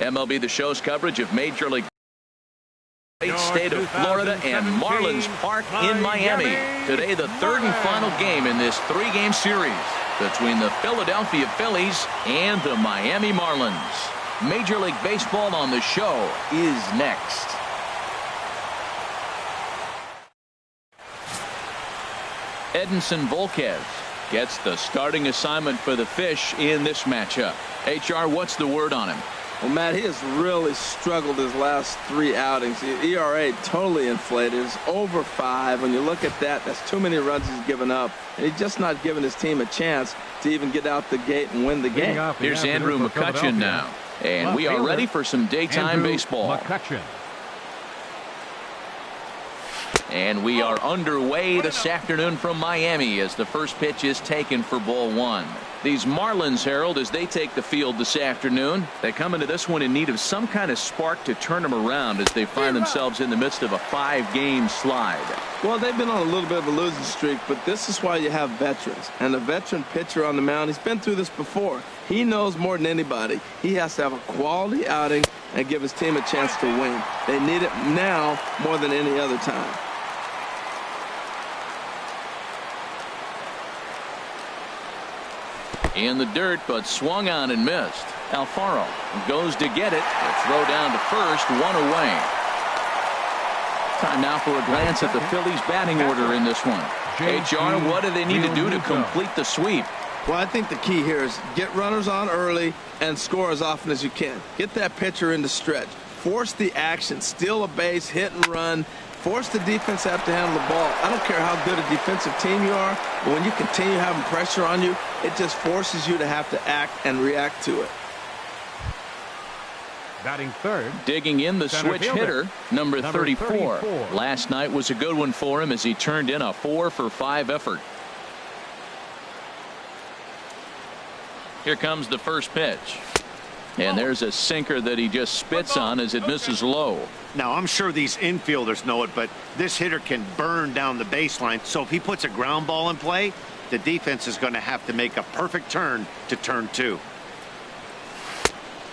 MLB The Show's coverage of Major League state of Florida and Marlins Park in Miami. Today, the third and final game in this three-game series between the Philadelphia Phillies and the Miami Marlins. Major League Baseball on the Show is next. Edinson Volquez gets the starting assignment for the Fish in this matchup. HR, what's the word on him? Well, Matt, he has really struggled his last three outings. The ERA totally inflated. It's over 5. When you look at that, that's too many runs he's given up. And he's just not giving his team a chance to even get out the gate and win the game. Here's Andrew McCutchen now. And we are ready for some daytime baseball. And we are underway this afternoon from Miami as the first pitch is taken for ball 1. These Marlins, Harold, as they take the field this afternoon, they come into this one in need of some kind of spark to turn them around as they find themselves in the midst of a 5-game slide. Well, they've been on a little bit of a losing streak, but this is why you have veterans. And a veteran pitcher on the mound, he's been through this before. He knows more than anybody. He has to have a quality outing and give his team a chance to win. They need it now more than any other time. In the dirt, but swung on and missed. Alfaro goes to get it. A throw down to first, 1 away. Time now for a glance at the Phillies batting order in this one. HR, what do they need to do to complete the sweep? Well, I think the key here is get runners on early and score as often as you can. Get that pitcher in the stretch. Force the action. Steal a base, hit and run. Force the defense to have to handle the ball. I don't care how good a defensive team you are, but when you continue having pressure on you, it just forces you to have to act and react to it. Batting third. Digging in the switch hitter, number 34. Last night was a good one for him as he turned in a 4-for-5 effort. Here comes the first pitch. And there's a sinker that he just spits on as it misses low. Now, I'm sure these infielders know it, but this hitter can burn down the baseline. So if he puts a ground ball in play, the defense is going to have to make a perfect turn to turn 2.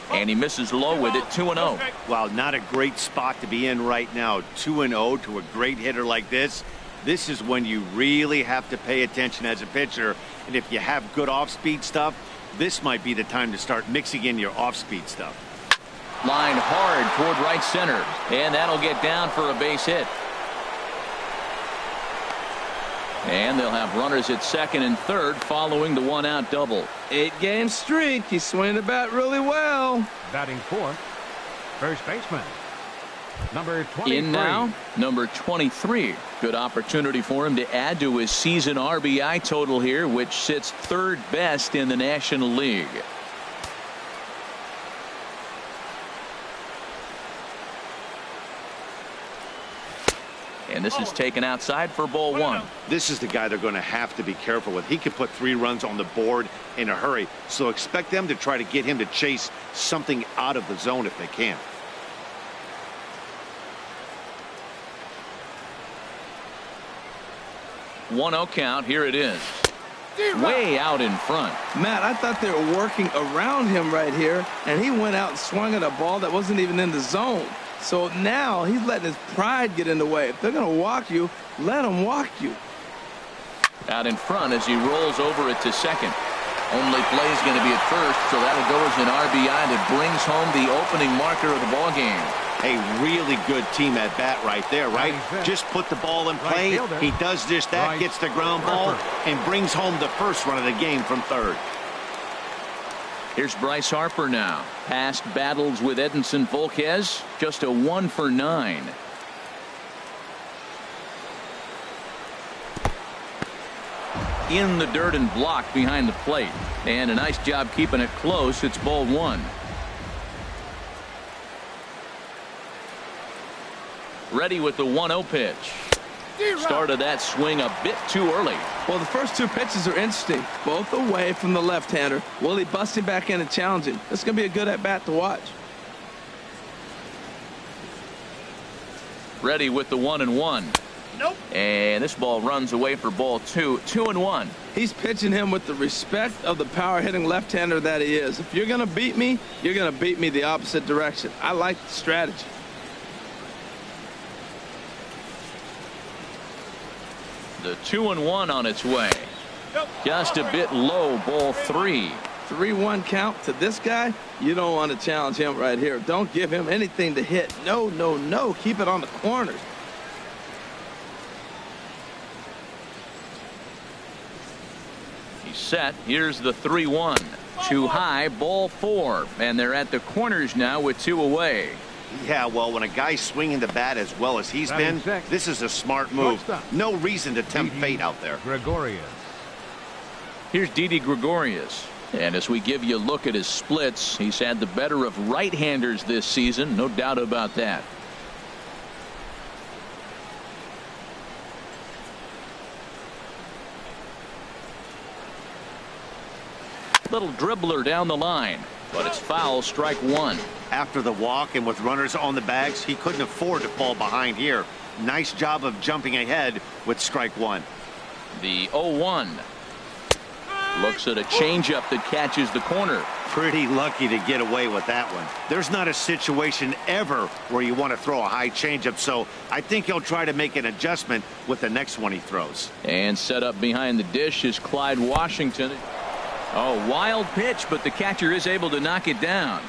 And he misses low with it, 2-0. Wow, not a great spot to be in right now. 2-0 to a great hitter like this. This is when you really have to pay attention as a pitcher. And if you have good off-speed stuff, this might be the time to start mixing in your off-speed stuff. Line hard toward right center, and that'll get down for a base hit. And they'll have runners at second and third following the 1-out double. 8-game streak. He's swinging the bat really well. Batting fourth, first baseman, number 23. In now, number 23. Good opportunity for him to add to his season RBI total here, which sits third best in the National League. And this is taken outside for ball 1. This is the guy they're going to have to be careful with. He can put 3 runs on the board in a hurry. So expect them to try to get him to chase something out of the zone if they can. One-0 count. Here it is. Way out in front. Matt, I thought they were working around him right here, and he went out and swung at a ball that wasn't even in the zone. So now he's letting his pride get in the way. If they're going to walk you, let them walk you. Out in front as he rolls over it to second. Only play is going to be at first, so that'll go as an RBI that brings home the opening marker of the ballgame. A really good team at bat right there, right? Just put the ball in play. He does just that, gets the ground ball, and brings home the first run of the game from third. Here's Bryce Harper now. Past battles with Edinson Volquez, just a 1 for 9. In the dirt and blocked behind the plate. And a nice job keeping it close. It's ball 1. Ready with the 1-0 pitch. Started that swing a bit too early. Well, the first 2 pitches are interesting. Both away from the left-hander. Will he bust him back in and challenge him? This is going to be a good at-bat to watch. Ready with the 1-1. And this ball runs away for ball 2. 2-1. He's pitching him with the respect of the power-hitting left-hander that he is. If you're going to beat me, you're going to beat me the opposite direction. I like the strategy. The 2-1 on its way. Just a bit low, ball 3. 3-1 count to this guy. You don't want to challenge him right here. Don't give him anything to hit. No, no, no. Keep it on the corners. He's set. Here's the 3-1. Too high, ball 4. And they're at the corners now with 2 away. Yeah, well, when a guy's swinging the bat as well as he's been, this is a smart move. No reason to tempt fate out there. Gregorius. Here's Didi Gregorius. And as we give you a look at his splits, he's had the better of right-handers this season. No doubt about that. Little dribbler down the line, but it's foul, strike 1. After the walk and with runners on the bags, he couldn't afford to fall behind here. Nice job of jumping ahead with strike 1. The 0-1. Looks at a changeup that catches the corner. Pretty lucky to get away with that one. There's not a situation ever where you want to throw a high changeup, so I think he'll try to make an adjustment with the next one he throws. And set up behind the dish is Clyde Washington. Oh, wild pitch, but the catcher is able to knock it down.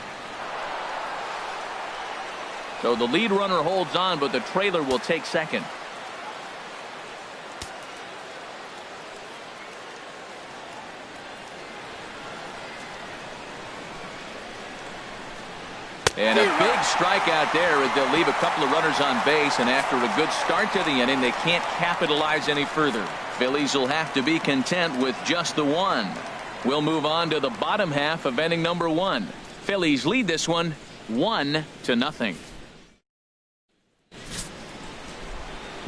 So the lead runner holds on, but the trailer will take second. And a big strikeout there as they'll leave a couple of runners on base, and after a good start to the inning, they can't capitalize any further. Phillies will have to be content with just the 1. We'll move on to the bottom half of inning number 1. Phillies lead this one 1-0.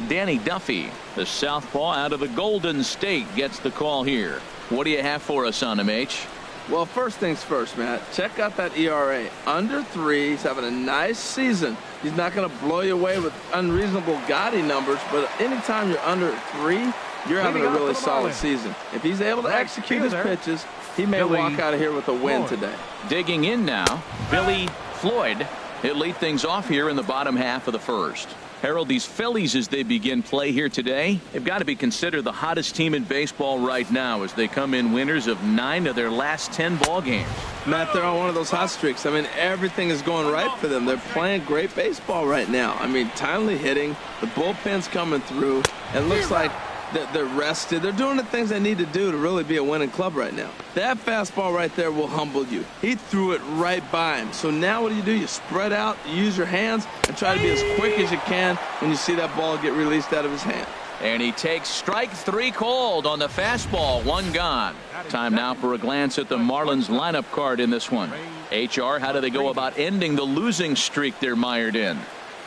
Danny Duffy, the southpaw out of the Golden State, gets the call here. What do you have for us on him, H? Well, first things first, Matt. Check out that ERA. Under 3. He's having a nice season. He's not going to blow you away with unreasonable gaudy numbers, but anytime you're under 3, you're having a really solid season. If he's able to execute his pitches, he may walk out of here with a win today. Digging in now, Billy Floyd. He'll lead things off here in the bottom half of the first. Harold, these Phillies, as they begin play here today, they've got to be considered the hottest team in baseball right now as they come in winners of 9 of their last 10 ball games. Matt, they're on one of those hot streaks. I mean, everything is going right for them. They're playing great baseball right now. I mean, timely hitting, the bullpen's coming through. It looks like they're rested. They're doing the things they need to do to really be a winning club right now. That fastball right there will humble you. He threw it right by him. So now what do? You spread out, you use your hands, and try to be as quick as you can when you see that ball get released out of his hand. And he takes strike 3 called on the fastball. 1 gone. Time now for a glance at the Marlins lineup card in this one. HR, how do they go about ending the losing streak they're mired in?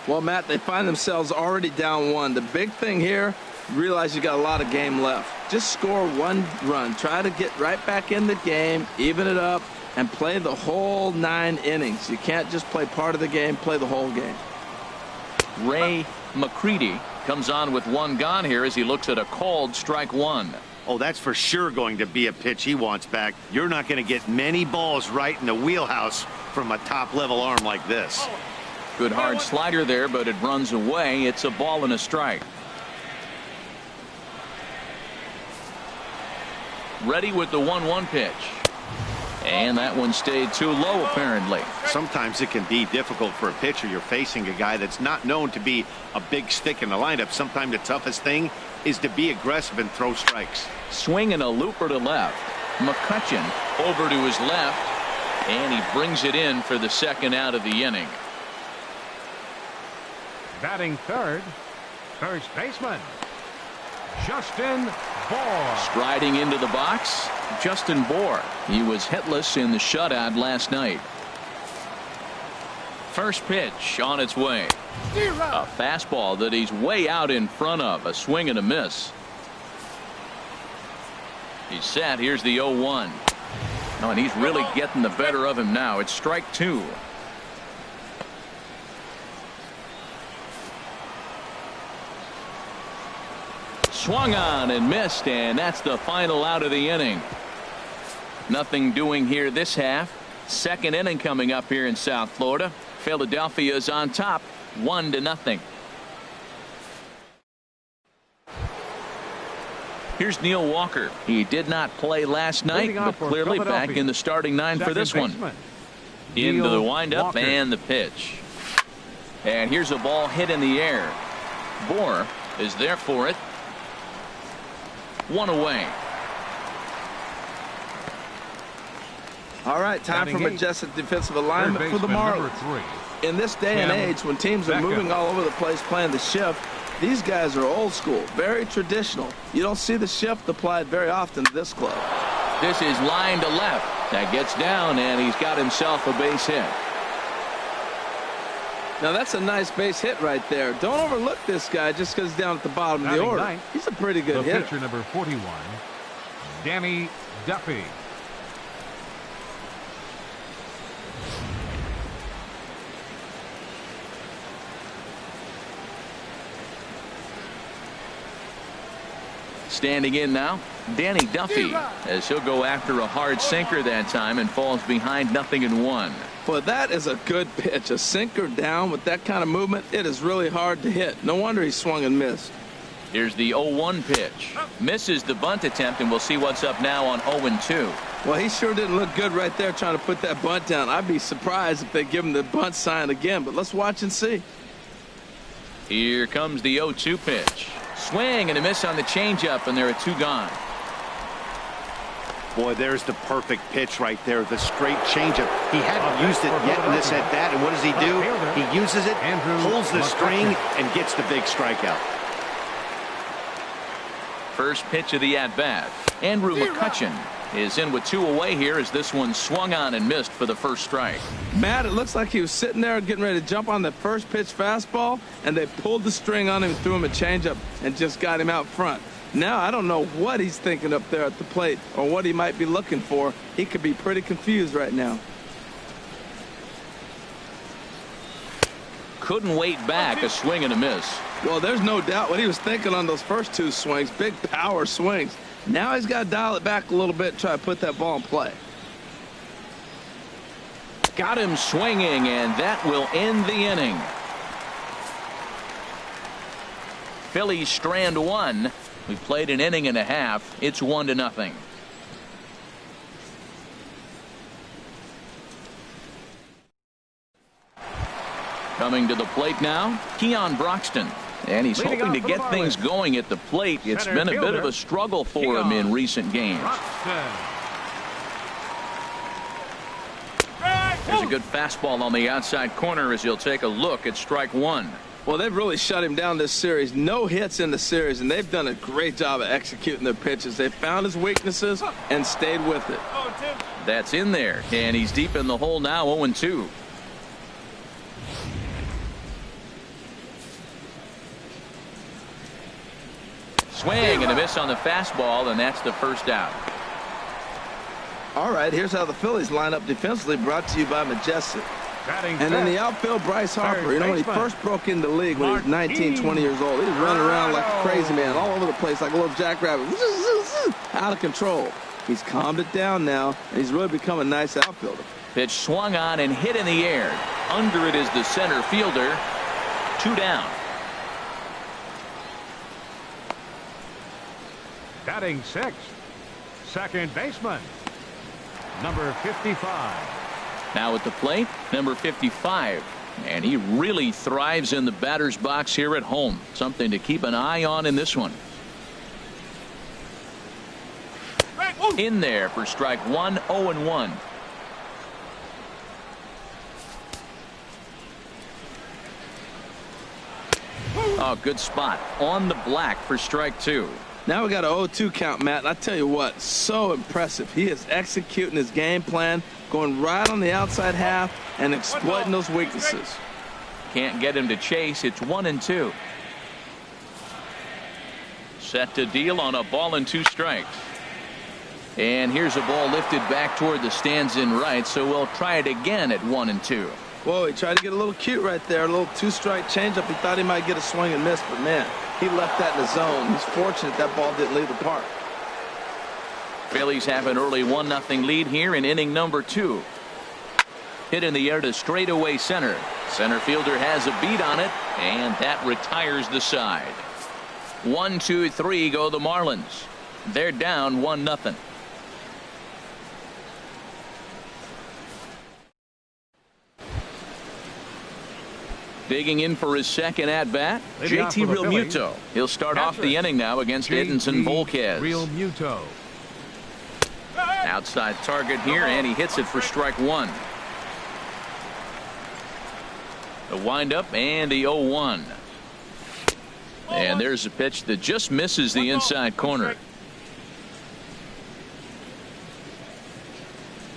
Well, Matt, they find themselves already down 1. The big thing here, realize you got a lot of game left. Just score 1 run. Try to get right back in the game, even it up, and play the whole 9 innings. You can't just play part of the game, play the whole game. Ray McCready comes on with 1 gone here as he looks at a called strike 1. Oh, that's for sure going to be a pitch he wants back. You're not going to get many balls right in the wheelhouse from a top-level arm like this. Good hard slider there, but it runs away. It's a ball and a strike. Ready with the 1-1 pitch. And that one stayed too low, apparently. Sometimes it can be difficult for a pitcher. You're facing a guy that's not known to be a big stick in the lineup. Sometimes the toughest thing is to be aggressive and throw strikes. Swing and a looper to left. McCutcheon over to his left, and he brings it in for the second out of the inning. Batting third, first baseman, Justin Bour. Striding into the box, Justin Bour. He was hitless in the shutout last night. First pitch on its way. A fastball that he's way out in front of. A swing and a miss. He's set. Here's the 0-1. No, and he's really getting the better of him now. It's strike 2. swung on and missed, and that's the final out of the inning. Nothing doing here this half. Second inning coming up here in South Florida. Philadelphia's on top 1-0. Here's Neil Walker. He did not play last night, but clearly back in the starting nine for this one. Into the windup and the pitch. And here's a ball hit in the air. Bohr is there for it. One away. All right, time for majestic defensive alignment for the Marlins. In this day and age, when teams are moving all over the place playing the shift, these guys are old school, very traditional. You don't see the shift applied very often to this club. This is line to left. That gets down, and he's got himself a base hit. Now that's a nice base hit right there. Don't overlook this guy just because he's down at the bottom of the order. He's a pretty good hitter. Pitcher number 41, Danny Duffy. Standing in now, Danny Duffy, as he'll go after a hard sinker that time and falls behind 0-1. Well, that is a good pitch. A sinker down with that kind of movement, it is really hard to hit. No wonder he swung and missed. Here's the 0-1 pitch. Misses the bunt attempt, and we'll see what's up now on 0-2. Well, he sure didn't look good right there trying to put that bunt down. I'd be surprised if they give him the bunt sign again, but let's watch and see. Here comes the 0-2 pitch. Swing and a miss on the changeup, and there are 2 gone. Boy, there's the perfect pitch right there. The straight changeup. He hadn't used it yet in this at bat, and what does he do? He uses it, pulls the string, and gets the big strikeout. First pitch of the at-bat. Andrew McCutchen is in with 2 away here as this one swung on and missed for the first strike. Matt, it looks like he was sitting there getting ready to jump on the first pitch fastball, and they pulled the string on him, threw him a changeup, and just got him out front. Now, I don't know what he's thinking up there at the plate or what he might be looking for. He could be pretty confused right now. Couldn't wait back. A swing and a miss. Well, there's no doubt what he was thinking on those first 2 swings. Big power swings. Now he's got to dial it back a little bit and try to put that ball in play. Got him swinging, and that will end the inning. Phillies strand 1. We played an inning and a half. It's 1-0. Coming to the plate now, Keon Broxton. And he's hoping to get things going at the plate. It's been a bit of a struggle for him in recent games. There's a good fastball on the outside corner as he'll take a look at strike 1. Well, they've really shut him down this series. No hits in the series, and they've done a great job of executing their pitches. They found his weaknesses and stayed with it. That's in there, and he's deep in the hole now, 0-2. Swing and a miss on the fastball, and that's the first out. All right, here's how the Phillies line up defensively, brought to you by Majestic. And in the outfield, Bryce Harper. You know, when he first broke into the league when he was 19, 20 years old, he was running around like a crazy man all over the place like a little jackrabbit. Out of control. He's calmed it down now, and he's really become a nice outfielder. Pitch swung on and hit in the air. Under it is the center fielder. 2 down. Batting 6th, second baseman, number 55. Now at the plate, number 55. And he really thrives in the batter's box here at home. Something to keep an eye on in this one. In there for strike 1, 0-1. Oh, good spot on the black for strike 2. Now we got an 0-2 count, Matt, and I tell you what, so impressive. He is executing his game plan, going right on the outside half and exploiting those weaknesses. Can't get him to chase. It's 1-2. Set to deal on a ball and 2 strikes. And here's a ball lifted back toward the stands in right, so we'll try it again at 1-2. Whoa, he tried to get a little cute right there, a little 2-strike changeup. He thought he might get a swing and miss, but man, He left that in the zone. He's fortunate that ball didn't leave the park. Phillies have an early 1-0 lead here in inning number 2. Hit in the air to straightaway center. Center fielder has a beat on it, and that retires the side. 1, 2, 3 go the Marlins. They're down 1-0. Digging in for his second at-bat, JT Realmuto. He'll start off the inning now against Edinson Volquez. Realmuto. Outside target here, and he hits it for strike 1. The windup and the 0-1. And there's a pitch that just misses the inside corner.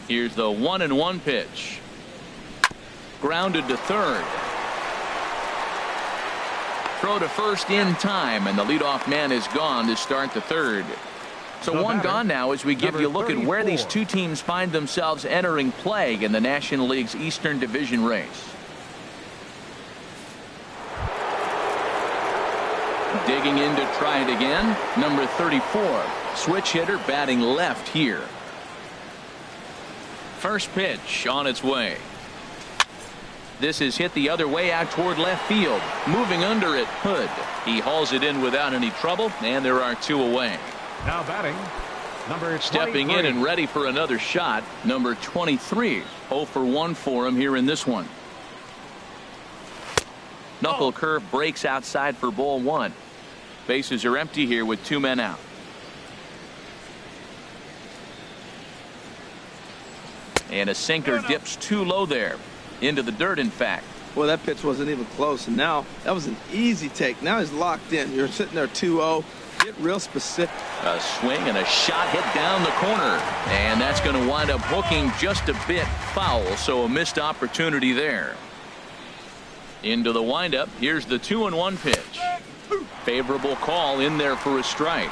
Here's the 1-1 pitch. Grounded to third. Throw to first in time, and the leadoff man is gone to start the third. So one gone now as we give you a look at where these two teams find themselves entering play in the National League's Eastern Division race. Digging in to try it again, number 34, switch hitter batting left here. First pitch on its way. This is hit the other way out toward left field. Moving under it, Hood. He hauls it in without any trouble, and there are 2 away. Now batting, number 23. Stepping in and ready for another shot, number 23. 0 for 1 for him here in this one. Knuckle curve breaks outside for ball 1. Bases are empty here with 2 men out. And a sinker dips too low there. Into the dirt, in fact. Well, that pitch wasn't even close, and now that was an easy take. Now he's locked in. You're sitting there 2-0. Get real specific. A swing and a shot hit down the corner, and that's going to wind up hooking just a bit foul, so a missed opportunity there. Into the windup. Here's the 2-1 pitch. Favorable call in there for a strike.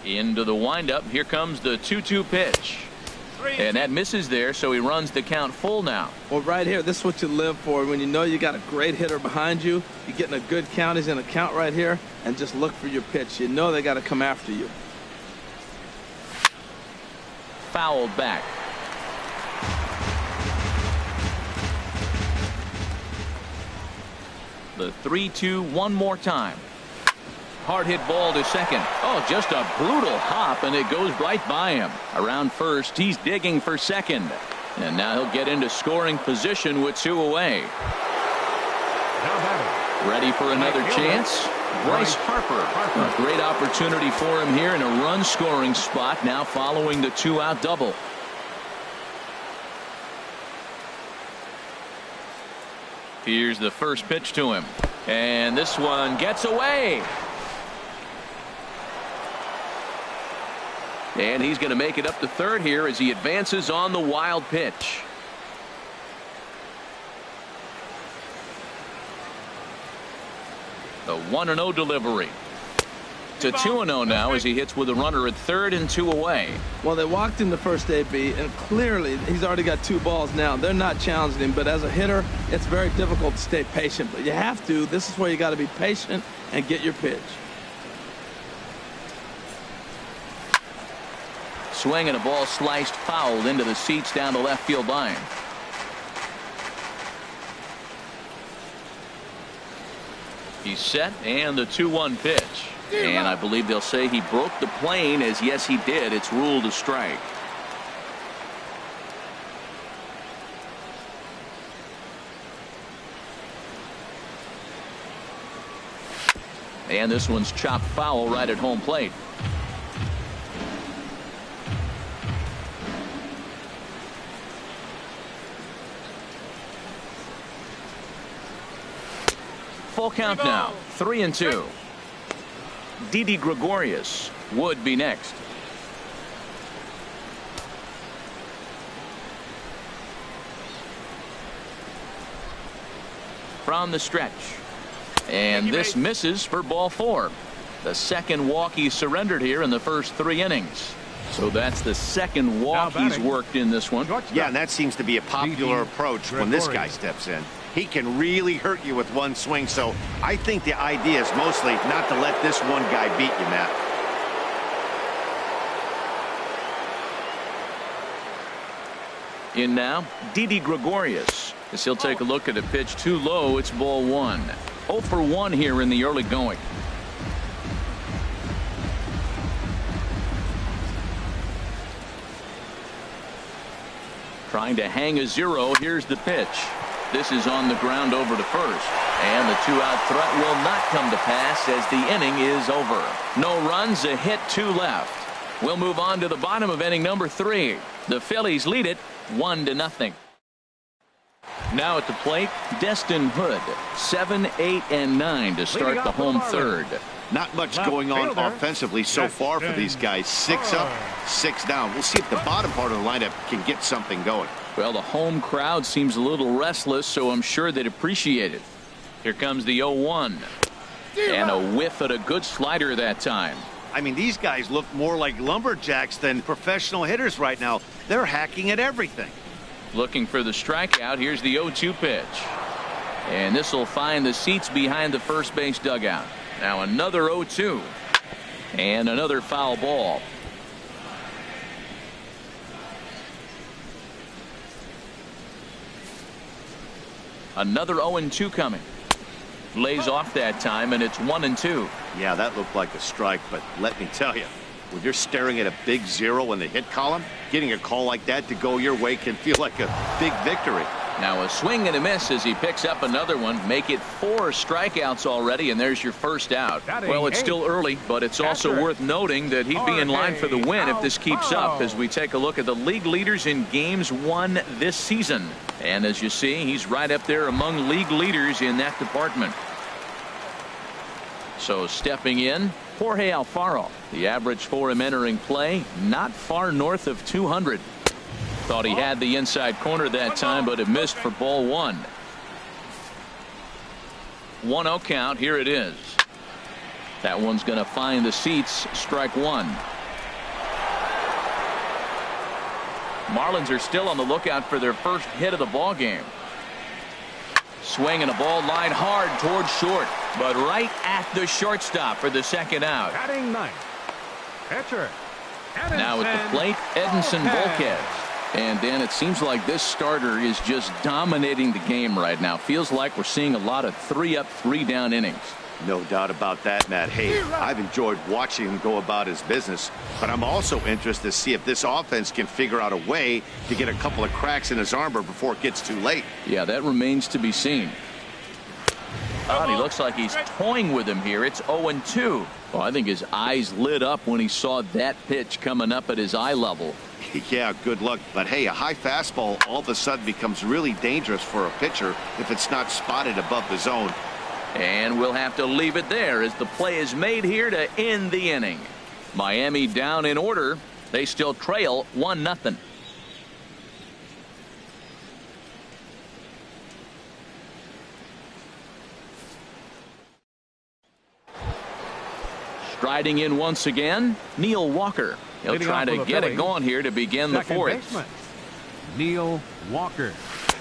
Into the windup. Here comes the 2-2 pitch. And that misses there, so he runs the count full now. Well, right here, this is what you live for. When you know you got a great hitter behind you, you're getting a good count. He's in a count right here, and just look for your pitch. You know they got to come after you. Fouled back. The 3-2 one more time. Hard hit ball to second. Oh, just a brutal hop, and it goes right by him. Around first, he's digging for second. And now he'll get into scoring position with 2 away. Ready for another chance? Bryce Harper. A great opportunity for him here in a run scoring spot now following the 2-out double. Here's the first pitch to him. And this one gets away. And he's going to make it up to third here as he advances on the wild pitch. The 1-0 delivery. To 2-0 now as he hits with a runner at third and 2 away. Well, they walked him the first AB, and clearly he's already got 2 balls now. They're not challenging him, but as a hitter, it's very difficult to stay patient. But you have to. This is where you got to be patient and get your pitch. Swing and a ball sliced fouled into the seats down the left field line. He's set, and the 2-1 pitch. And I believe they'll say he broke the plane, as yes he did. It's ruled a strike. And this one's chopped foul right at home plate. Full count now. 3-2. Didi Gregorius would be next. From the stretch. And this misses for ball 4. The second walk he surrendered here in the first 3 innings. So that's the second walk he's worked in this one. Yeah, and that seems to be a popular approach when this guy steps in. he can really hurt you with one swing. So I think the idea is mostly not to let this one guy beat you, Matt. In now, Didi Gregorius, as he'll take a look at a pitch too low. It's ball one. 0 for 1 here in the early going. Trying to hang a 0. Here's the pitch. This is on the ground over to first. And the 2-out threat will not come to pass as the inning is over. No runs, a hit, 2 left. We'll move on to the bottom of inning number 3. The Phillies lead it 1-0. Now at the plate, Destin Hood. 7, 8, and 9 to start the home third. Not much going on offensively so far for these guys. 6 up, 6 down. We'll see if the bottom part of the lineup can get something going. Well, the home crowd seems a little restless, so I'm sure they'd appreciate it. Here comes the 0-1. And a whiff at a good slider that time. I mean, these guys look more like lumberjacks than professional hitters right now. They're hacking at everything. Looking for the strikeout. Here's the 0-2 pitch. And this will find the seats behind the first base dugout. Now another 0-2. And another foul ball. Another 0-2 coming. Lays off that time, and it's 1-2. Yeah, that looked like a strike, but let me tell you, when you're staring at a big 0 in the hit column, getting a call like that to go your way can feel like a big victory. Now a swing and a miss as he picks up another one. Make it 4 strikeouts already, and there's your first out. Well, it's still early, but it's also worth noting that he'd be in line for the win if this keeps up, as we take a look at the league leaders in games won this season. And as you see, he's right up there among league leaders in that department. So stepping in, Jorge Alfaro. The average for him entering play, not far north of 200. Thought he had the inside corner that time, but it missed for ball 1. 1-0 count. Here it is. That one's going to find the seats. Strike 1. Marlins are still on the lookout for their first hit of the ball game. Swing and a ball line hard towards short, but right at the shortstop for the second out. Batting ninth, pitcher. Now at the plate, Edinson Volquez. And Dan, it seems like this starter is just dominating the game right now. Feels like we're seeing a lot of 3-up, 3-down innings. No doubt about that, Matt. Hey, I've enjoyed watching him go about his business, but I'm also interested to see if this offense can figure out a way to get a couple of cracks in his armor before it gets too late. Yeah, that remains to be seen. He looks like he's toying with him here. It's 0-2. Well, I think his eyes lit up when he saw that pitch coming up at his eye level. Yeah, good luck. But hey, a high fastball all of a sudden becomes really dangerous for a pitcher if it's not spotted above the zone. And we'll have to leave it there as the play is made here to end the inning. Miami down in order. They still trail 1-0. Striding in once again, Neil Walker. He'll try to get it going here to begin the fourth. Neil Walker.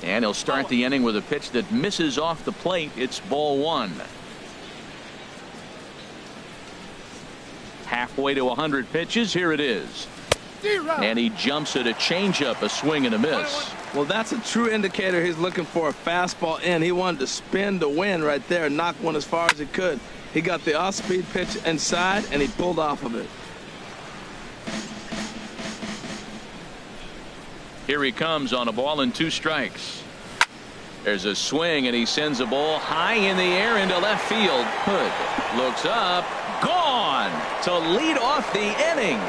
And he'll start the inning with a pitch that misses off the plate. It's ball 1. Halfway to 100 pitches. Here it is. And he jumps at a changeup, a swing and a miss. Well, that's a true indicator he's looking for a fastball in. He wanted to spin to win right there and knock one as far as he could. He got the off-speed pitch inside, and he pulled off of it. Here he comes on a ball and 2 strikes. There's a swing, and he sends a ball high in the air into left field. Hood looks up, gone to lead off the inning.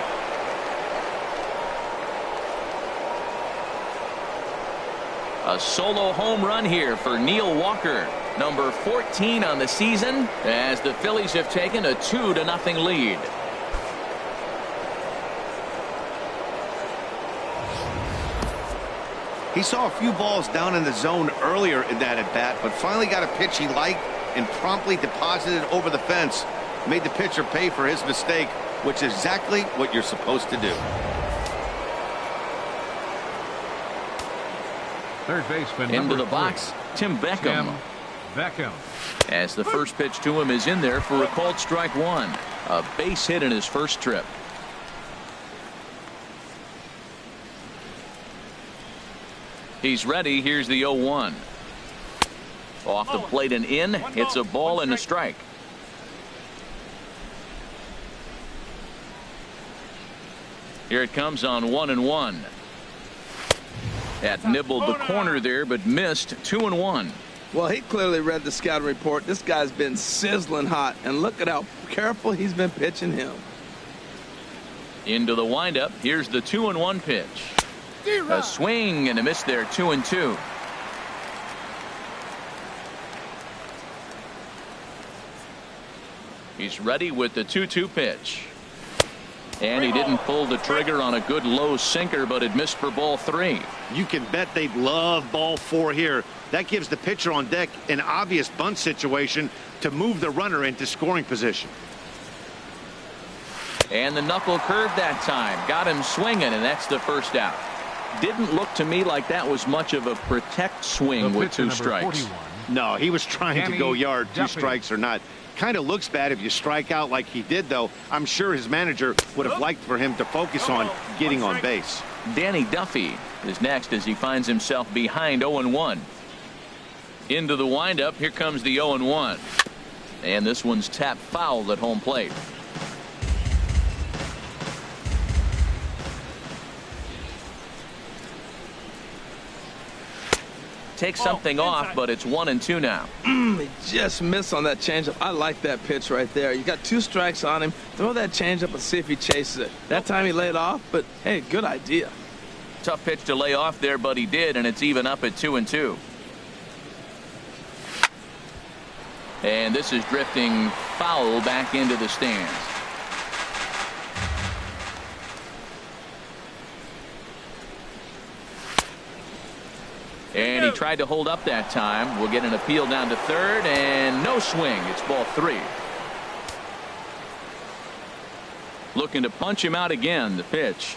A solo home run here for Neil Walker, number 14 on the season, as the Phillies have taken a 2-0 lead. He saw a few balls down in the zone earlier in that at bat, but finally got a pitch he liked and promptly deposited over the fence. Made the pitcher pay for his mistake, which is exactly what you're supposed to do. Third baseman Into the #3. box, Tim Beckham. Tim Beckham. As the first pitch to him is in there for a called strike one. A base hit in his first trip. He's ready. Here's the 0-1. Off the plate and in. It's a ball and a strike. Here it comes on 1-1. That nibbled the corner there, but missed. 2-1. Well, he clearly read the scouting report. This guy's been sizzling hot, and look at how careful he's been pitching him. Into the windup. Here's the 2-1 pitch. A swing and a miss there. 2-2. He's ready with the 2-2 pitch. And he didn't pull the trigger on a good low sinker, but it missed for ball 3. You can bet they love ball 4 here. That gives the pitcher on deck an obvious bunt situation to move the runner into scoring position. And the knuckle curve that time got him swinging, and that's the first out. Didn't look to me like that was much of a protect swing with 2 strikes. 41. No, he was trying to go yard. 2 Duffy. strikes or not. Kind of looks bad if you strike out like he did, though. I'm sure his manager would have liked for him to focus on getting on base. Danny Duffy is next as he finds himself behind 0-1. Into the windup. Here comes the 0-1. And this one's tapped foul at home plate. Takes something off, but it's 1-2 now. He just missed on that changeup. I like that pitch right there. You got 2 strikes on him. Throw that changeup and see if he chases it. That time he laid off, but hey, good idea. Tough pitch to lay off there, but he did, and it's even up at 2-2. And this is drifting foul back into the stands. And he tried to hold up that time. We'll get an appeal down to third, and no swing. It's ball 3. Looking to punch him out again. The pitch.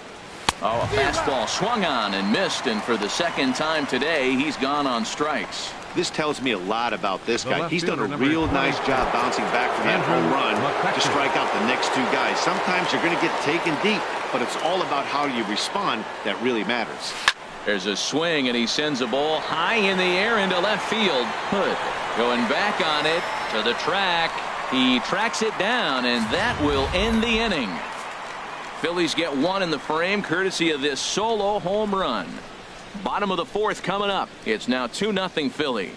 Oh, a fastball swung on and missed, and for the second time today, he's gone on strikes. This tells me a lot about this The guy. left He's done a fielder, real number nice 20, job bouncing back from that home run to strike out the next 2 guys. Sometimes you're going to get taken deep, but it's all about how you respond that really matters. There's a swing, and he sends a ball high in the air into left field. Hood going back on it to the track. He tracks it down, and that will end the inning. Phillies get 1 in the frame courtesy of this solo home run. Bottom of the 4th coming up. It's now 2-0 Philly.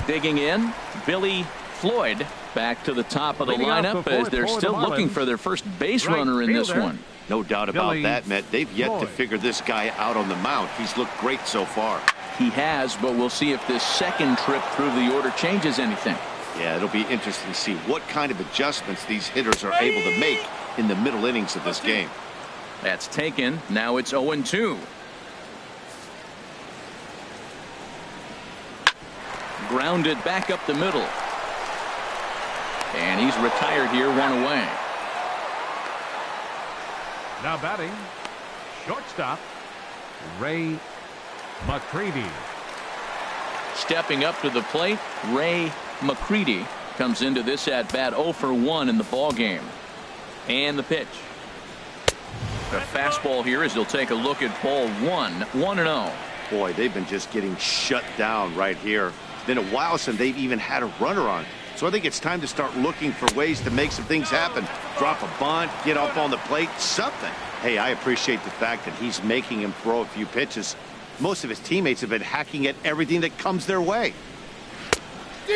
Digging in, Billy Floyd back to the top of the Leading off lineup the as fourth they're for the still looking Marlins, for their first base right runner in this fielder, one. No doubt about Billy that, Matt. They've yet to Floyd. figure this guy out on the mound. He's looked great so far. He has, but we'll see if this second trip through the order changes anything. Yeah, it'll be interesting to see what kind of adjustments these hitters are able to make in the middle innings of this game. That's taken. Now it's 0-2. Grounded back up the middle. And he's retired here, 1 away. Now batting, shortstop, Ray McCready. Stepping up to the plate, Ray McCready comes into this at bat 0 for 1 in the ball game. And the pitch. A fastball here as he'll take a look at ball 1. 1-0. Boy, they've been just getting shut down right here. It's been a while since they've even had a runner on. So I think it's time to start looking for ways to make some things happen. Drop a bunt, get up on the plate, something. Hey, I appreciate the fact that he's making him throw a few pitches. Most of his teammates have been hacking at everything that comes their way.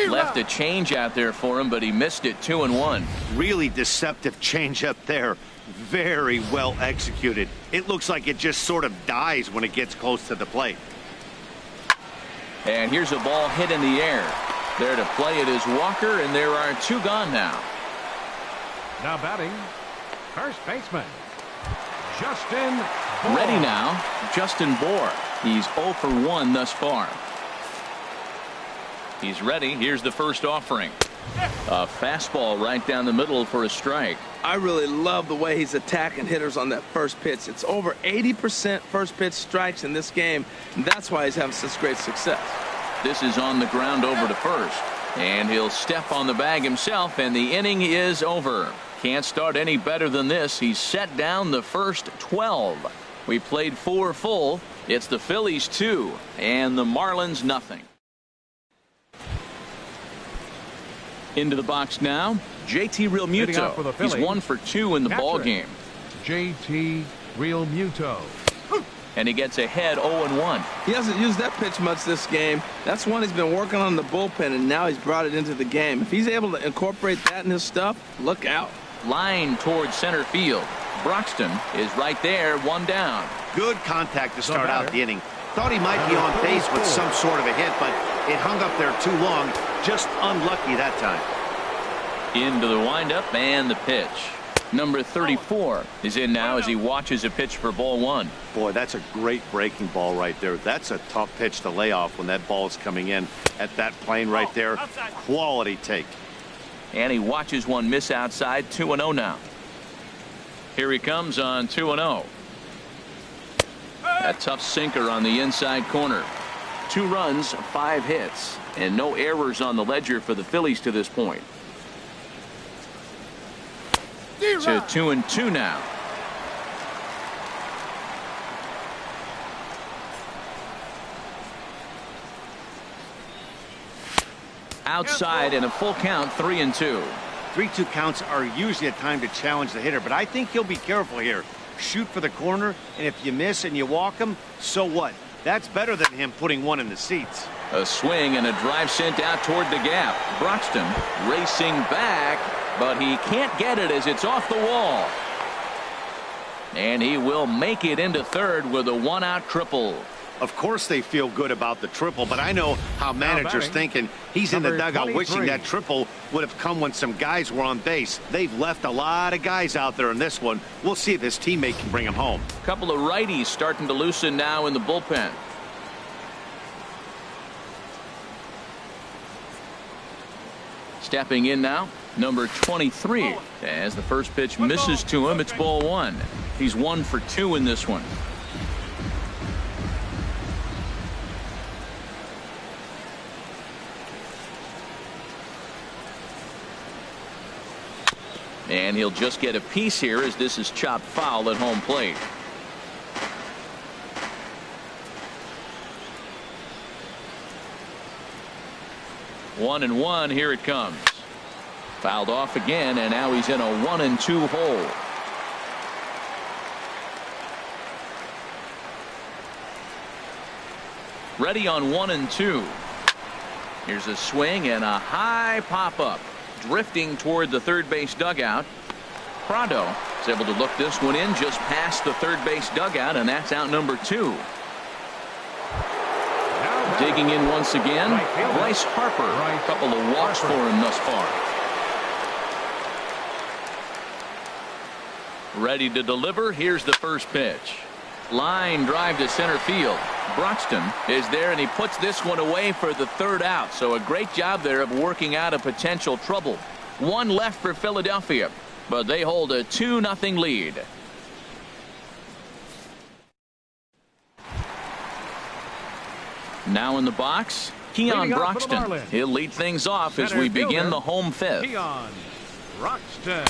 Left a change out there for him, but he missed it. 2-1. Really deceptive changeup there. Very well executed. It looks like it just sort of dies when it gets close to the plate. And here's a ball hit in the air. There to play it is Walker, and there are 2 gone now. Now batting, first baseman, Justin Bohr. Ready now, Justin Bohr. He's 0 for 1 thus far. He's ready. Here's the first offering. A fastball right down the middle for a strike. I really love the way he's attacking hitters on that first pitch. It's over 80% first pitch strikes in this game, and that's why he's having such great success. This is on the ground over to first, and he'll step on the bag himself, and the inning is over. Can't start any better than this. He's set down the first 12. We played 4 full. It's the Phillies 2 and the Marlins nothing. Into the box now, JT Realmuto. He's 1 for 2 in the ball game. JT Realmuto. And he gets ahead 0-1. He hasn't used that pitch much this game. That's one he's been working on in the bullpen, and now he's brought it into the game. If he's able to incorporate that in his stuff, look out. Line towards center field. Broxton is right there, 1 down. Good contact to start out the inning. Thought he might be on base with some sort of a hit, but it hung up there too long. Just unlucky that time. Into the windup and the pitch. Number 34 is in now as he watches a pitch for ball 1. Boy, that's a great breaking ball right there. That's a tough pitch to lay off when that ball is coming in at that plane right there. Quality take. And he watches one miss outside. 2-0 now. Here he comes on 2-0. A tough sinker on the inside corner. 2 runs, 5 hits, and no errors on the ledger for the Phillies to this point. To 2-2 now. Outside and a full count, 3-2. 3-2 counts are usually a time to challenge the hitter, but I think he'll be careful here. Shoot for the corner, and if you miss and you walk him, so what? That's better than him putting one in the seats. A swing and a drive sent out toward the gap. Broxton racing back, but he can't get it as it's off the wall. And he will make it into third with a 1-out triple. Of course they feel good about the triple, but I know how managers thinking. He's in the dugout wishing that triple would have come when some guys were on base. They've left a lot of guys out there in this one. We'll see if his teammate can bring him home. A couple of righties starting to loosen now in the bullpen. Stepping in now, number 23. As the first pitch misses to him, it's ball 1. He's 1 for 2 in this one. And he'll just get a piece here as this is chopped foul at home plate. One and one, here it comes. Fouled off again, and now he's in a 1-2 hole. Ready on 1-2. Here's a swing and a high pop up. Drifting toward the third base dugout. Prado is able to look this one in just past the third base dugout, and that's out number 2. Digging in once again, Bryce Harper. A couple of walks for him thus far. Ready to deliver. Here's the first pitch. Line drive to center field. Broxton is there, and he puts this one away for the 3rd out. So a great job there of working out a potential trouble. 1 left for Philadelphia, but they hold a 2-0 lead. Now in the box, Keon Broxton. He'll lead things off as we begin the home 5th. Keon Broxton.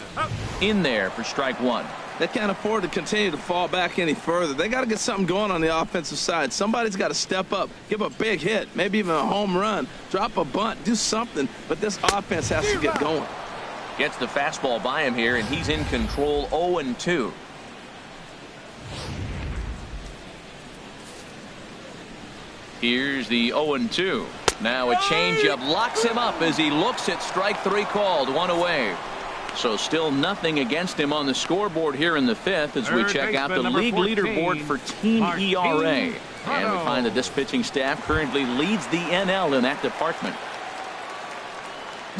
In there for strike 1. They can't afford to continue to fall back any further. They got to get something going on the offensive side. Somebody's got to step up, give a big hit, maybe even a home run, drop a bunt, do something. But this offense has to get going. Gets the fastball by him here, and he's in control. 0-2. Here's the 0-2. Now a changeup locks him up as he looks at strike 3 called. 1 away. So still nothing against him on the scoreboard here in the 5th as we check out the league leaderboard for team ERA. And we find that this pitching staff currently leads the NL in that department.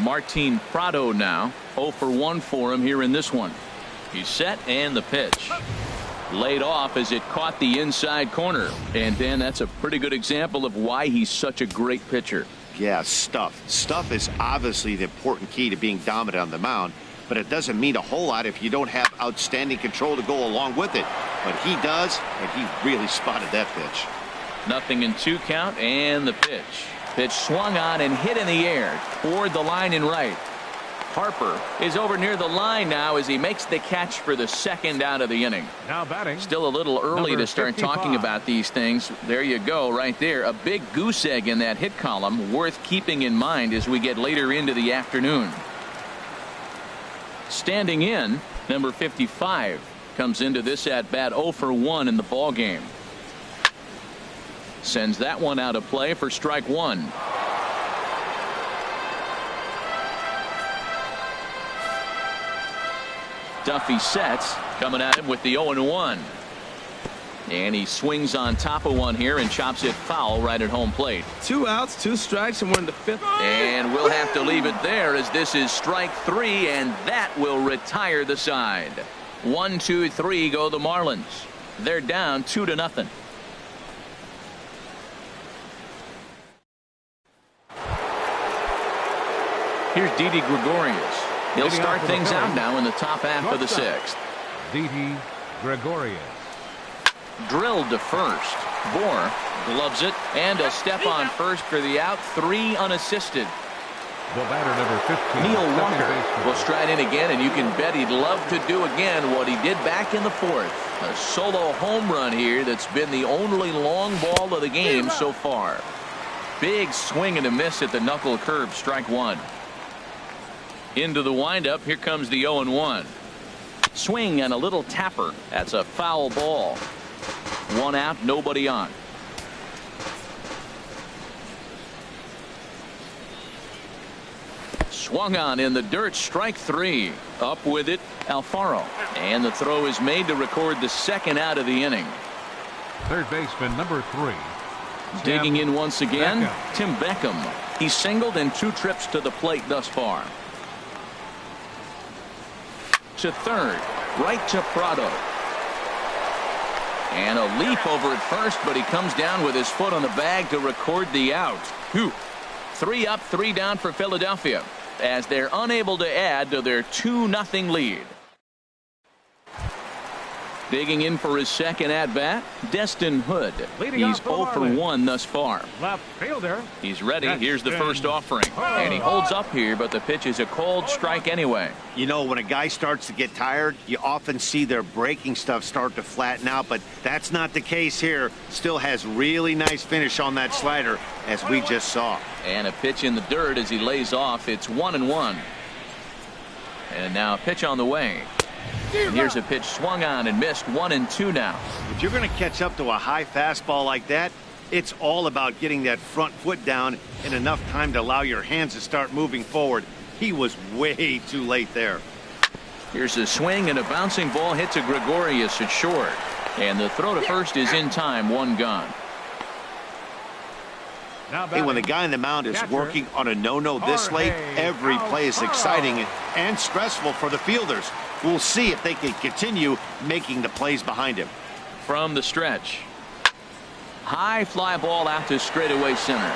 Martin Prado now 0 for 1 for him here in this one. He's set, and the pitch. Laid off as it caught the inside corner. And Dan, that's a pretty good example of why he's such a great pitcher. Yeah, stuff. Stuff is obviously the important key to being dominant on the mound. but it doesn't mean a whole lot if you don't have outstanding control to go along with it. But he does, and he really spotted that pitch. 0-2 count, and the pitch. Pitch swung on and hit in the air toward the line and right. Harper is over near the line now as he makes the catch for the second out of the inning. Now batting. Still a little early to start 55. talking about these things. There you go, right there. A big goose egg in that hit column, worth keeping in mind as we get later into the afternoon. Standing in, number 55 comes into this at bat 0 for 1 in the ball game. Sends that one out of play for strike one. Duffy sets, coming at him with the 0-1. And he swings on top of one here and chops it foul right at home plate. 2 outs, 2 strikes, and we're in the 5th. And we'll have to leave it there as this is strike 3, and that will retire the side. 1, 2, 3 go the Marlins. They're down 2-0. Here's Didi Gregorius. He'll start things out now in the top half of the 6th. Didi Gregorius. Drilled to first. Bohr gloves it, and a step on first for the out. 3 unassisted. The batter, number 15. Neil Walker will stride in again, and you can bet he'd love to do again what he did back in the 4th. A solo home run here that's been the only long ball of the game so far. Big swing and a miss at the knuckle curve, strike one. Into the windup, here comes the 0-1. Swing and a little tapper. That's a foul ball. 1 out, nobody on. Swung on in the dirt, strike 3. Up with it, Alfaro. And the throw is made to record the second out of the inning. Third baseman, number 3. Digging in once again, Beckham. Tim Beckham. He's singled in 2 trips to the plate thus far. To third, right to Prado. And a leap over at first, but he comes down with his foot on the bag to record the out. 3 up, 3 down for Philadelphia as they're unable to add to their 2-0 lead. Digging in for his second at bat, Destin Hood. Leading He's off the 0 for Marlins. 1 thus far. Left fielder. He's ready. Here's the Destin first offering. Hood. And he holds up here, but the pitch is a cold strike anyway. You know, when a guy starts to get tired, you often see their breaking stuff start to flatten out, but that's not the case here. Still has really nice finish on that slider, as we just saw. And a pitch in the dirt as he lays off. It's 1-1. And now a pitch on the way. And here's a pitch swung on and missed. 1-2 now. If you're going to catch up to a high fastball like that, it's all about getting that front foot down in enough time to allow your hands to start moving forward. He was way too late there. Here's a swing and a bouncing ball hit to Gregorius at short. And the throw to first is in time. 1 gone. Now Hey, when the batting. guy on the mound is Catcher. working on a no-no this late, every play is exciting and stressful for the fielders. We'll see if they can continue making the plays behind him. From the stretch. High fly ball out to straightaway center.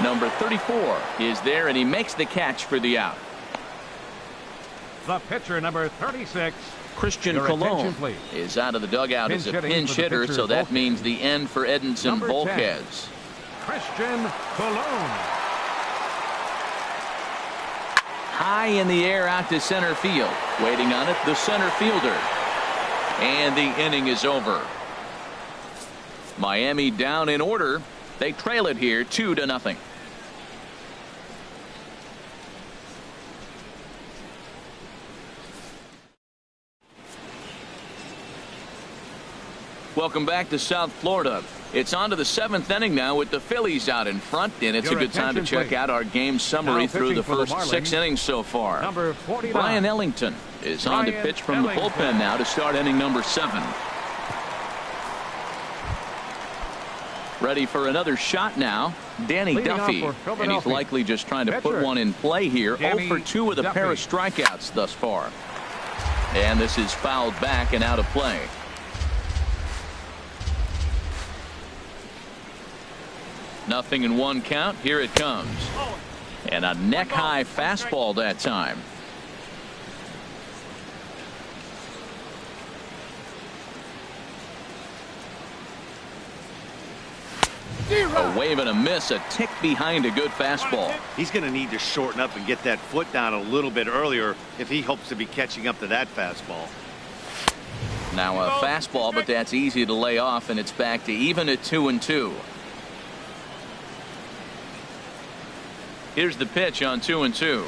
Number 34 is there, and he makes the catch for the out. The pitcher, number 36. Christian Your attention, Colon please. is out of the dugout Pinch as a hitting pinch for the hitter, pitcher, so that Volquez. means the end for Edinson Number 10. Volquez. Christian Colon. High in the air out to center field. Waiting on it, the center fielder. And the inning is over. Miami down in order. They trail it here 2-0. Welcome back to South Florida. It's on to the 7th inning now with the Phillies out in front, and it's Your a good time to attention, check please. out our game summary Now through the pitching for the first 6 Marlins, innings so far. Number 49. Brian Ellington is on to Brian pitch from the Ellington. bullpen now to start inning number 7. Ready for another shot now, Danny Leading off Duffy, for and he's Philadelphia. likely just trying to put Pitcher, one in play here. Danny 0 for 2 with a pair of Duffy. strikeouts thus far. And this is fouled back and out of play. Nothing in 1 count. Here it comes. And a neck-high fastball that time. A wave and a miss, a tick behind a good fastball. He's going to need to shorten up and get that foot down a little bit earlier if he hopes to be catching up to that fastball. Now a fastball, but that's easy to lay off, and it's back to even at 2-2. Here's the pitch on 2-2.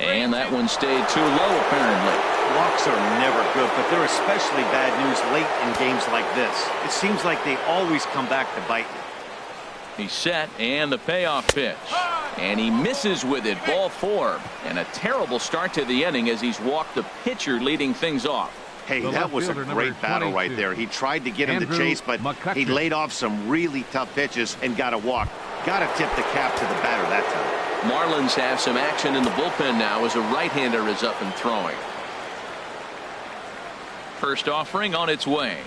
And that one stayed too low, apparently. Walks are never good, but they're especially bad news late in games like this. It seems like they always come back to bite you. He's set, and the payoff pitch. And he misses with it, ball 4. And a terrible start to the inning as he's walked the pitcher leading things off. Hey, that was a great battle right there. He tried to get him to chase, but he laid off some really tough pitches and got a walk. Got to tip the cap to the batter that time. Marlins have some action in the bullpen now as a right-hander is up and throwing. First offering on its way.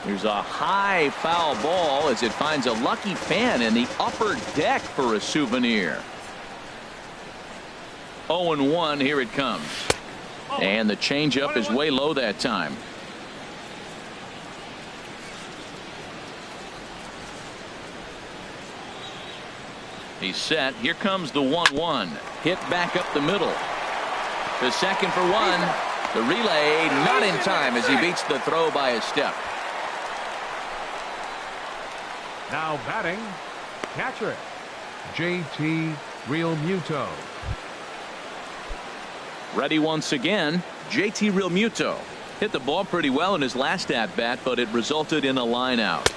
There's a high foul ball as it finds a lucky fan in the upper deck for a souvenir. 0-1, here it comes. And the changeup is way low that time. He's set. Here comes the 1-1. Hit back up the middle. To second for 1. The relay not in time as he beats the throw by a step. Now batting, catcher, JT Realmuto. Ready once again, JT Realmuto. Hit the ball pretty well in his last at-bat, but it resulted in a line out.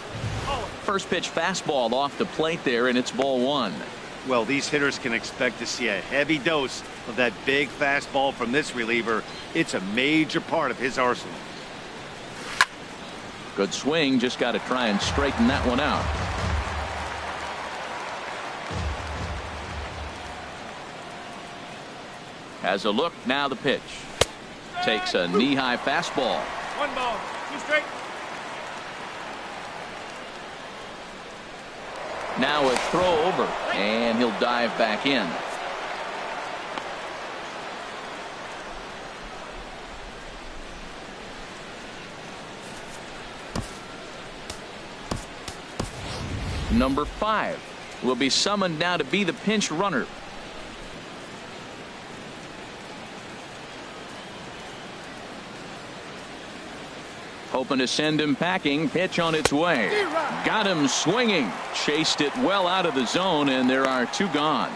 First pitch fastball off the plate there, and it's ball 1. Well, these hitters can expect to see a heavy dose of that big fastball from this reliever. It's a major part of his arsenal. Good swing, just got to try and straighten that one out. Has a look, now the pitch. Takes a knee-high fastball. 1 ball, 2 straight. Now a throw over, and he'll dive back in. Number 5 will be summoned now to be the pinch runner. Hoping to send him packing. Pitch on its way. Got him swinging. Chased it well out of the zone, and there are 2 gone.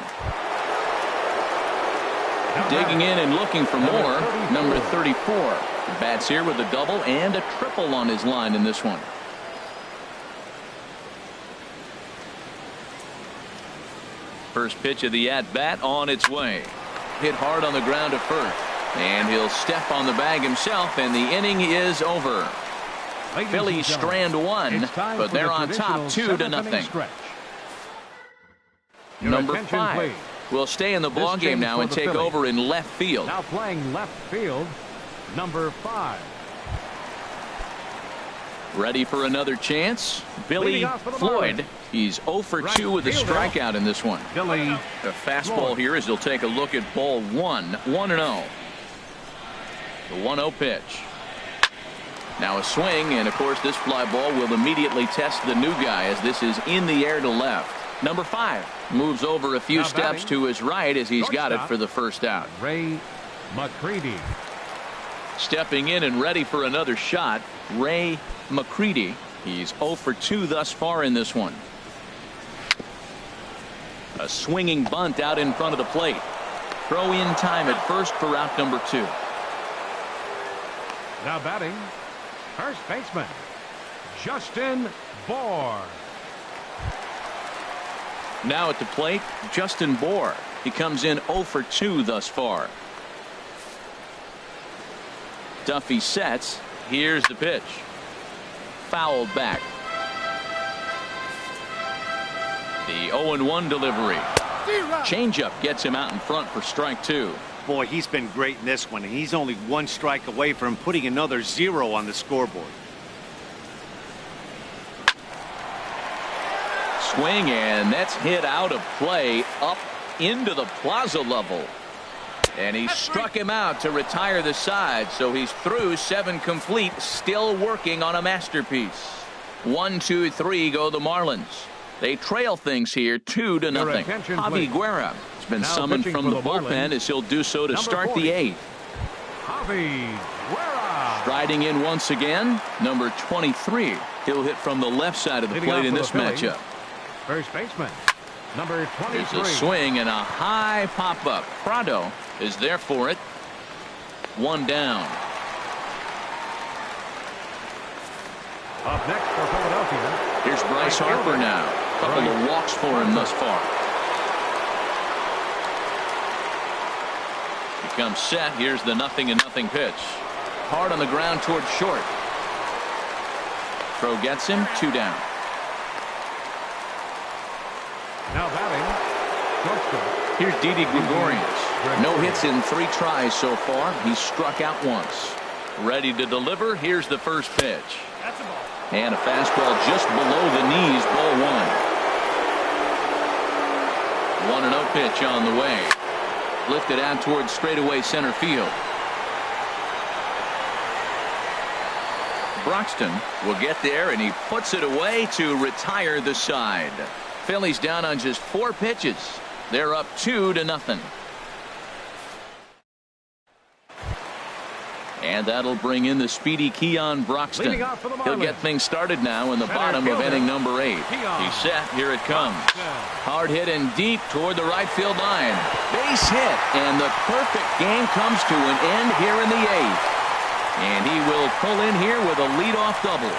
Digging in and looking for more. Number 34. The bats here with a double and a triple on his line in this one. First pitch of the at-bat on its way. Hit hard on the ground at first. And he'll step on the bag himself, and the inning is over. Phillies strand 1, but they're on top 2-0. Number 5 will stay in the ballgame now and take over in left field. Now playing left field, number 5. Ready for another chance? Billy Floyd. He's 0 for 2 with a strikeout in this one. Billy. The fastball here as he'll take a look at ball 1. 1-0. The 1-0 pitch. Now a swing, and of course this fly ball will immediately test the new guy as this is in the air to left. Number 5 moves over a few steps to his right as he's got it for the first out. Ray McCready. Stepping in and ready for another shot, Ray McCready. He's 0 for 2 thus far in this one. A swinging bunt out in front of the plate. Throw in time at first for out number 2. Now batting, first baseman, Justin Bour. Now at the plate, Justin Bour. He comes in 0 for 2 thus far. Duffy sets. Here's the pitch. Fouled back. The 0-1 delivery. Changeup gets him out in front for strike 2. Boy, he's been great in this one, and he's only 1 strike away from putting another 0 on the scoreboard. Swing, and that's hit out of play up into the plaza level. And he struck him out to retire the side, so he's through 7 complete, still working on a masterpiece. 1, 2, 3 go the Marlins. They trail things here 2-0. Javi Guerra has been summoned from the bullpen as he'll do so to start the 8th. Javi Guerra. Striding in once again, number 23. He'll hit from the left side of the plate in this matchup. First baseman, number 23. There's a swing and a high pop-up. Prado is there for it. 1 down. Up next for Philadelphia. Here's Bryce Harper now. Couple of walks for him thus far. He comes set. Here's the 0-0 pitch. Hard on the ground towards short. Throw gets him. 2 down. Now batting, shortstop. Here's Didi Gregorius. No hits in 3 tries so far. He's struck out once. Ready to deliver. Here's the first pitch. That's a ball. And a fastball just below the knees. Ball 1. 1-0 pitch on the way. Lifted out towards straightaway center field. Broxton will get there, and he puts it away to retire the side. Phillies down on just 4 pitches. They're up 2-0. And that'll bring in the speedy Keon Broxton. He'll get things started now in the bottom of inning number 8. He's set. Here it comes. Hard hit and deep toward the right field line. Base hit. And the perfect game comes to an end here in the 8th. And he will pull in here with a leadoff double.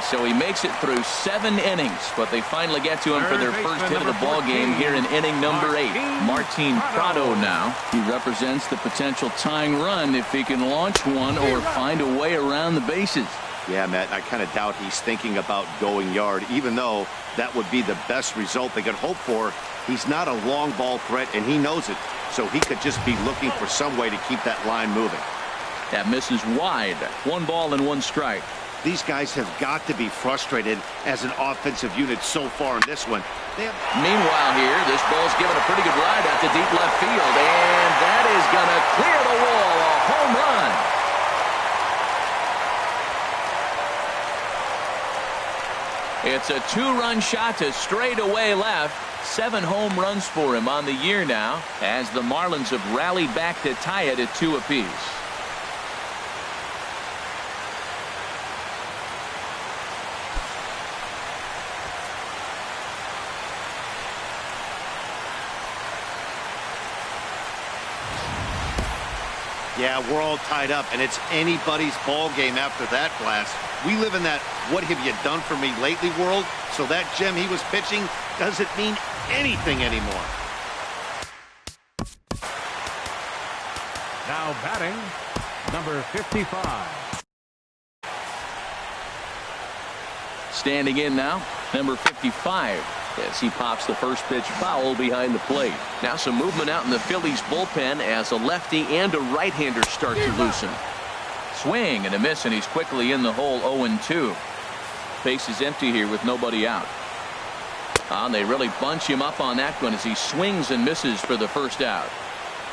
So he makes it through 7 innings. But they finally get to him for their first hit of the ball game here in inning number 8. Martin Prado now. He represents the potential tying run if he can launch one or find a way around the bases. Yeah, Matt, I kind of doubt he's thinking about going yard, even though that would be the best result they could hope for. He's not a long ball threat, and he knows it. So he could just be looking for some way to keep that line moving. That misses wide. 1 ball and 1 strike. These guys have got to be frustrated as an offensive unit so far in this one. Meanwhile here, this ball's given a pretty good ride out to deep left field. And that is going to clear the wall. A home run. It's a 2-run shot to straightaway left. 7 home runs for him on the year now, as the Marlins have rallied back to tie it at 2 apiece. Yeah, we're all tied up, and it's anybody's ball game after that blast. We live in that "what have you done for me lately" world, so that gem he was pitching doesn't mean anything anymore. Now batting, number 55. Standing in now, number 55. As he pops the first pitch foul behind the plate. Now some movement out in the Phillies bullpen as a lefty and a right-hander start to loosen. Swing and a miss, and he's quickly in the hole. 0-2. Base is empty here with nobody out. And they really bunch him up on that one as he swings and misses for the first out.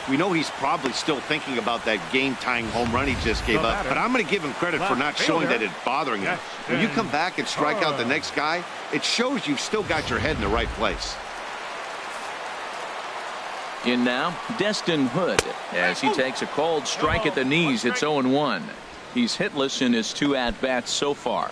We know he's probably still thinking about that game-tying home run he just gave up, but I'm going to give him credit for not showing that it's bothering him. When you come back and strike out the next guy, it shows you've still got your head in the right place. In now, Destin Hood, as he takes a cold strike at the knees. It's 0-1. He's hitless in his 2 at-bats so far.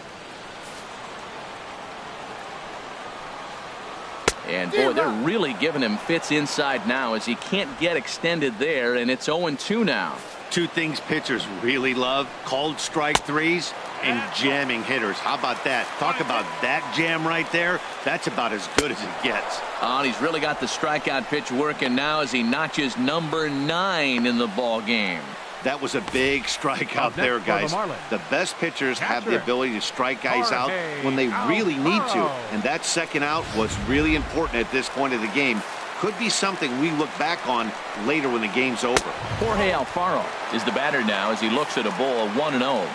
And boy, they're really giving him fits inside now as he can't get extended there, and it's 0-2 now. 2 things pitchers really love: called strike threes and jamming hitters. How about that? Talk about that jam right there. That's about as good as it gets. Oh, and he's really got the strikeout pitch working now as he notches number 9 in the ball game. That was a big strikeout there, guys. The best pitchers have the ability to strike guys out when they really need to. And that second out was really important at this point of the game. Could be something we look back on later when the game's over. Jorge Alfaro is the batter now as he looks at a ball of 1-0.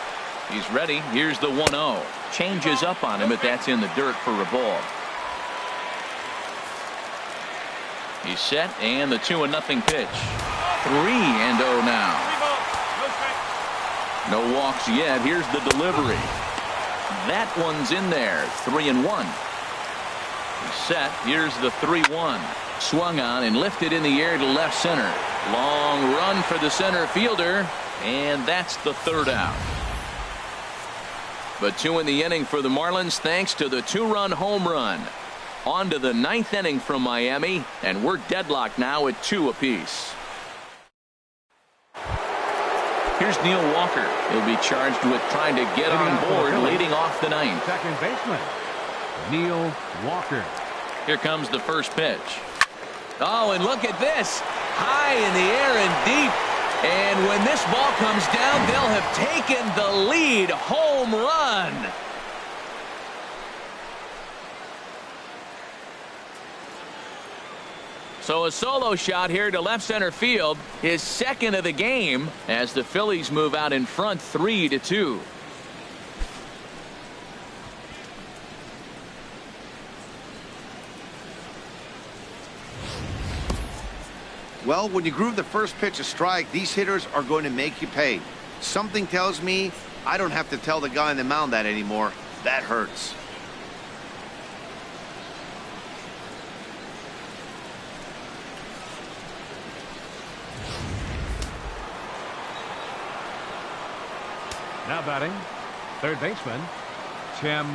He's ready. Here's the 1-0. Changes up on him, but that's in the dirt for a ball. He's set, and the 2-0 pitch. 3-0 now. No walks yet. Here's the delivery. That one's in there. 3-1. Set. Here's the 3-1. Swung on and lifted in the air to left center. Long run for the center fielder, and that's the third out. But 2 in the inning for the Marlins thanks to the 2-run home run. On to the 9th inning from Miami, and we're deadlocked now at 2 apiece. Here's Neil Walker. He'll be charged with trying to get on board leading off the 9th. Second baseman, Neil Walker. Here comes the first pitch. Oh, and look at this. High in the air and deep. And when this ball comes down, they'll have taken the lead. Home run. So a solo shot here to left center field, his second of the game, as the Phillies move out in front 3-2. Well, when you groove the first pitch a strike, these hitters are going to make you pay. Something tells me I don't have to tell the guy on the mound that anymore. That hurts. Now batting, third baseman, Tim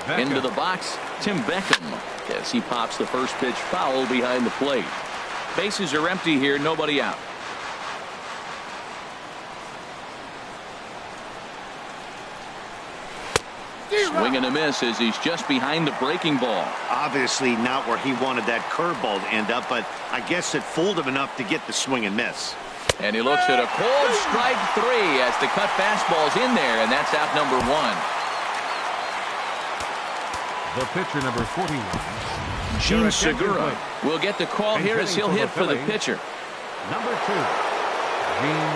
Beckham. Into the box, Tim Beckham, as he pops the first pitch foul behind the plate. Bases are empty here, nobody out. Swing and a miss as he's just behind the breaking ball. Obviously not where he wanted that curveball to end up, but I guess it fooled him enough to get the swing and miss. And he looks at a cold strike 3 as the cut fastball's in there, and that's out number 1. The pitcher, number 41. Gene Segura will get the call here as he'll hit for the pitcher. Number 2, Gene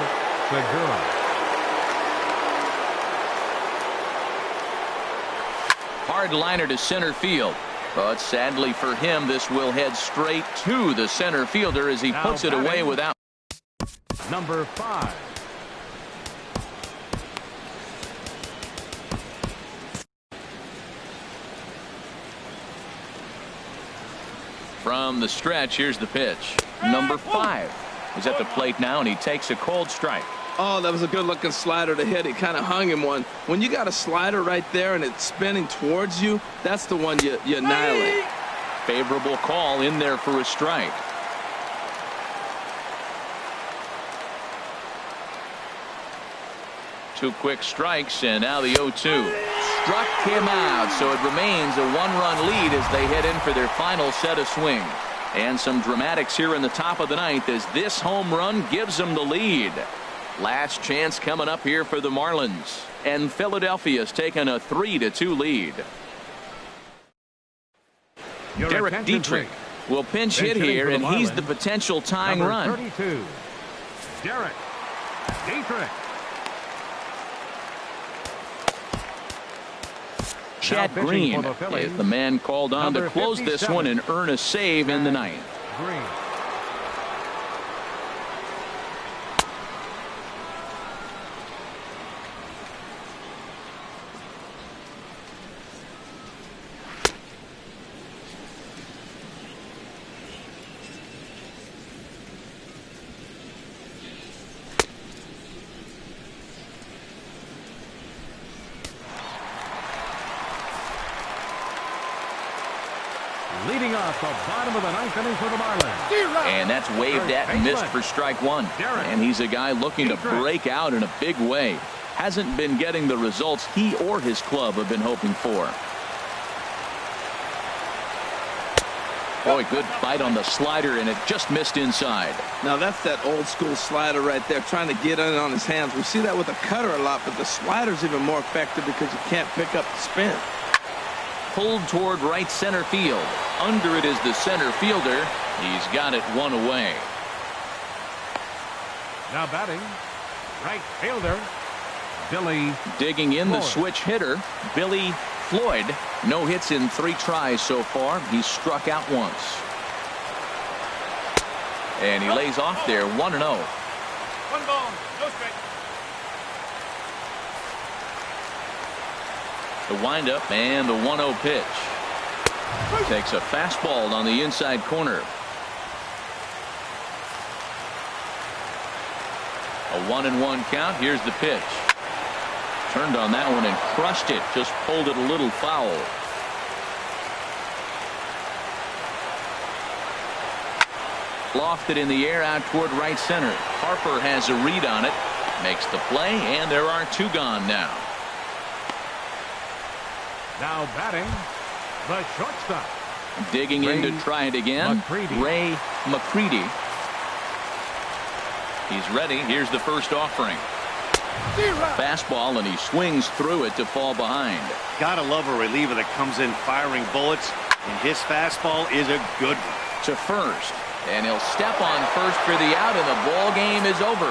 Segura. Hard liner to center field. But sadly for him, this will head straight to the center fielder as he puts it away without. Number 5. From the stretch, here's the pitch. Number 5 is at the plate now, and he takes a cold strike. Oh, that was a good-looking slider to hit. He kind of hung him one. When you got a slider right there and it's spinning towards you, that's the one you annihilate. Favorable call in there for a strike. Two quick strikes, and now the 0-2. Struck him out, so it remains a 1-run lead as they head in for their final set of swings. And some dramatics here in the top of the 9th as this home run gives them the lead. Last chance coming up here for the Marlins. And Philadelphia's taken a 3-2 lead. Derek Dietrich will pinch hit here, and he's the potential tying run. 32, Derek Dietrich. Chad Green is the man called on to close this one and earn a save in the 9th. Green. Leading off the bottom of the 9th inning for the Marlins. And that's waved at and missed for strike 1. And he's a guy looking to break out in a big way. Hasn't been getting the results he or his club have been hoping for. Boy, good bite on the slider, and it just missed inside. Now that's that old school slider right there, trying to get in on his hands. We see that with the cutter a lot, but the slider's even more effective because you can't pick up the spin. Pulled toward right center field. Under it is the center fielder. He's got it one away. Now batting, right fielder, Billy. Digging in Floyd. The switch hitter, Billy Floyd. No hits in 3 tries so far. He's struck out once. And he lays off there 1-0. 1 ball, no strike. The windup and the 1-0 pitch. Takes a fastball on the inside corner. A 1-1 count. Here's the pitch. Turned on that one and crushed it. Just pulled it a little foul. Lofted in the air out toward right center. Harper has a read on it. Makes the play, and there are 2 gone now. Now batting, the shortstop. Digging in to try it again. Ray McCready. He's ready. Here's the first offering. Fastball, and he swings through it to fall behind. Gotta love a reliever that comes in firing bullets, and his fastball is a good one. To first, and he'll step on first for the out, and the ball game is over.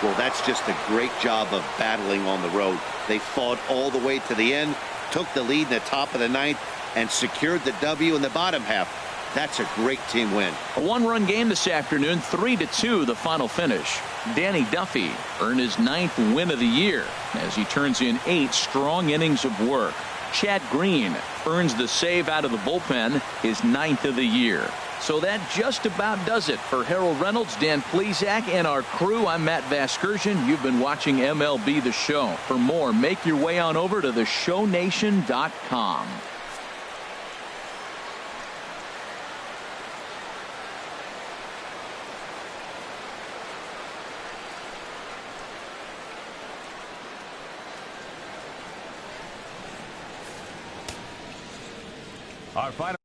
Well, that's just a great job of battling on the road. They fought all the way to the end, took the lead in the top of the 9th, and secured the W in the bottom half. That's a great team win. A 1-run game this afternoon, 3-2 the final finish. Danny Duffy earned his 9th win of the year as he turns in 8 strong innings of work. Chad Green earns the save out of the bullpen, his 9th of the year. So that just about does it for Harold Reynolds, Dan Plesac, and our crew. I'm Matt Vasgersian. You've been watching MLB The Show. For more, make your way on over to theshownation.com. Our final